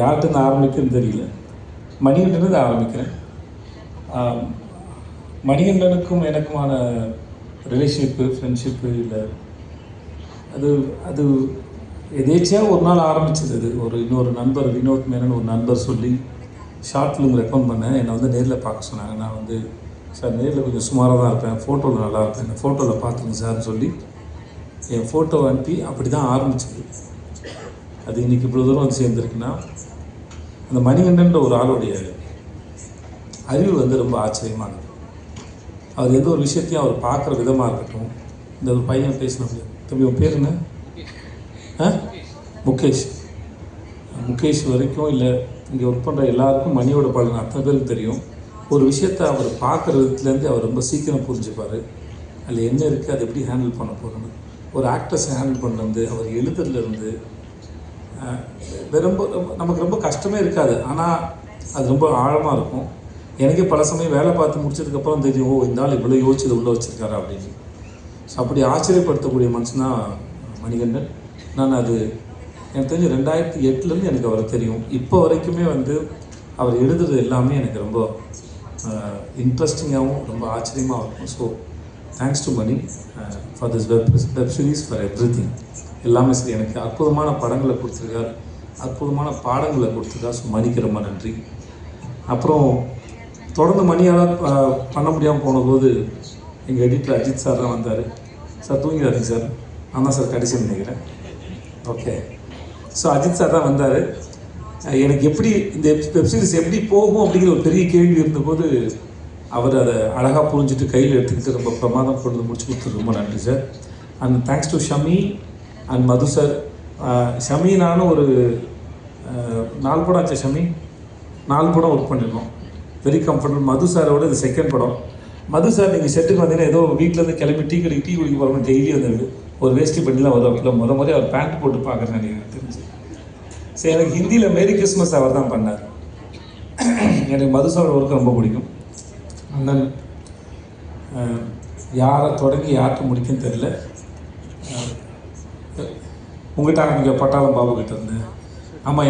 யார்கிட்ட ஆரம்பிக்குன்னு தெரியல. மணிகண்டனுக்கு ஆரம்பிக்கிறேன். மணிகண்டனுக்கும் எனக்குமான ரிலேஷன்ஷிப்பு, ஃப்ரெண்ட்ஷிப்பு இல்லை, அது அது எதேச்சியாக ஒரு நாள் ஆரம்பிச்சது. அது இன்னொரு நண்பர் வினோத் மேனன் ஒரு நண்பர் சொல்லி ஷார்ட் ஃபிலிம் ரெக்கமெண்ட் பண்ணேன். என்னை வந்து நேரில் பார்க்க சொன்னாங்க. நான் வந்து சார் நேரில் கொஞ்சம் சுமாராக தான் இருப்பேன், ஃபோட்டோவில் நல்லா இருப்பேன், இந்த ஃபோட்டோவில் பார்த்துருங்க சார்னு சொல்லி என் ஃபோட்டோவை அனுப்பி அப்படி தான் ஆரம்பிச்சது. அது இன்றைக்கி இவ்வளோ தூரம் வந்து சேர்ந்துருக்குன்னா அந்த மணிகண்டன்ற ஒரு ஆளுடைய அறிவு வந்து ரொம்ப ஆச்சரியமானது. அவர் எந்த ஒரு விஷயத்தையும் அவர் பார்க்குற விதமாக இருக்கட்டும். இந்த ஒரு பையன் பேசினது, தம்பி உன் பேர் என்ன? முகேஷ். முகேஷ் வரைக்கும் இல்லை, இங்கே ஒர்க் பண்ணுற எல்லாருக்கும் மணியோட பலன் அத்தனை பேருக்கு தெரியும். ஒரு விஷயத்தை அவர் பார்க்குற விதத்துலேருந்து அவர் ரொம்ப சீக்கிரம் புரிஞ்சுப்பார். அதில் என்ன இருக்குது, அதை எப்படி ஹேண்டில் பண்ண போகிறோன்னு. ஒரு ஆக்ட்ரஸை ஹேண்டில் பண்ணுறது, அவர் எழுதுறதுலேருந்து ரொம்ப நமக்கு ரொம்ப கஷ்டமே இருக்காது, ஆனால் அது ரொம்ப ஆழமாக இருக்கும். எனக்கே பல சமயம் வேலை பார்த்து முடிச்சதுக்கப்புறம் தெரியும், ஓ இந்த ஆள் இவ்வளோ யோசிச்சது உள்ளே வச்சுருக்காரு அப்படின்னு. ஸோ அப்படி ஆச்சரியப்படுத்தக்கூடிய மனுஷன்தான் மணிகண்டன். நான் அது எனக்கு தெரிஞ்சு 2008 எனக்கு அவரை தெரியும். இப்போ வரைக்குமே வந்து அவர் எழுதுறது எல்லாமே எனக்கு ரொம்ப இன்ட்ரெஸ்டிங்காகவும் ரொம்ப ஆச்சரியமாக இருக்கும். So thanks to Mani for this web series, for everything. எல்லாமே சரி. எனக்கு அற்புதமான படங்களை கொடுத்துருக்கார், அற்புதமான பாடங்களை கொடுத்துருக்கார். ஸோ மணிக்கு ரொம்ப நன்றி. அப்புறம் தொடர்ந்து மணியால் பண்ண முடியாமல் போனபோது எங்கள் எடிட்டர் அஜித் சார் தான் வந்தார். சார் தூங்கிடாதீங்க சார், நான் தான் சார் கடைசின்னு நினைக்கிறேன். ஓகே. ஸோ அஜித் சார் தான் வந்தார். எனக்கு எப்படி இந்த வெப்சீரிஸ் எப்படி போகும் அப்படிங்கிற ஒரு பெரிய கேள்வி இருந்தபோது அவர் அதை அழகாக புரிஞ்சுட்டு கையில் எடுத்துக்கிட்டு ரொம்ப பிரமாதம் கொண்டு முடிச்சு கொடுத்துரு. ரொம்ப நன்றி sir. And thanks to Shami and Madhu sir. Shami நானும் ஒரு 4 படம் ஆச்சு. ஷமி 4 படம் ஒர்க் பண்ணியிருக்கோம். Very comfortable. மது சாரோட இது செகண்ட் படம். மது சார் நீங்கள் செட்டுக்கு வந்தீங்கன்னா ஏதோ வீட்டிலேருந்து கிளம்பி டீ குடிக்க போகிறோம், டெய்லி வந்து ஒரு வேஷ்டி பண்ணிலாம் வரும். இல்லை முறை அவர் பேண்ட் போட்டு பார்க்குறேன் எனக்கு தெரிஞ்சு. சரி, எனக்கு ஹிந்தியில் மேரி கிறிஸ்மஸ் அவர் தான் பண்ணார். எனக்கு மது சாரோட ஒர்க்கு ரொம்ப பிடிக்கும். அண்ணன் யாரை தொடங்கி யார்கிட்ட முடிக்குன்னு தெரியல. உங்கள்கிட்ட ஆரம்பிக்க பட்டாளம் பாபு கிட்ட இருந்து. ஆமாம்.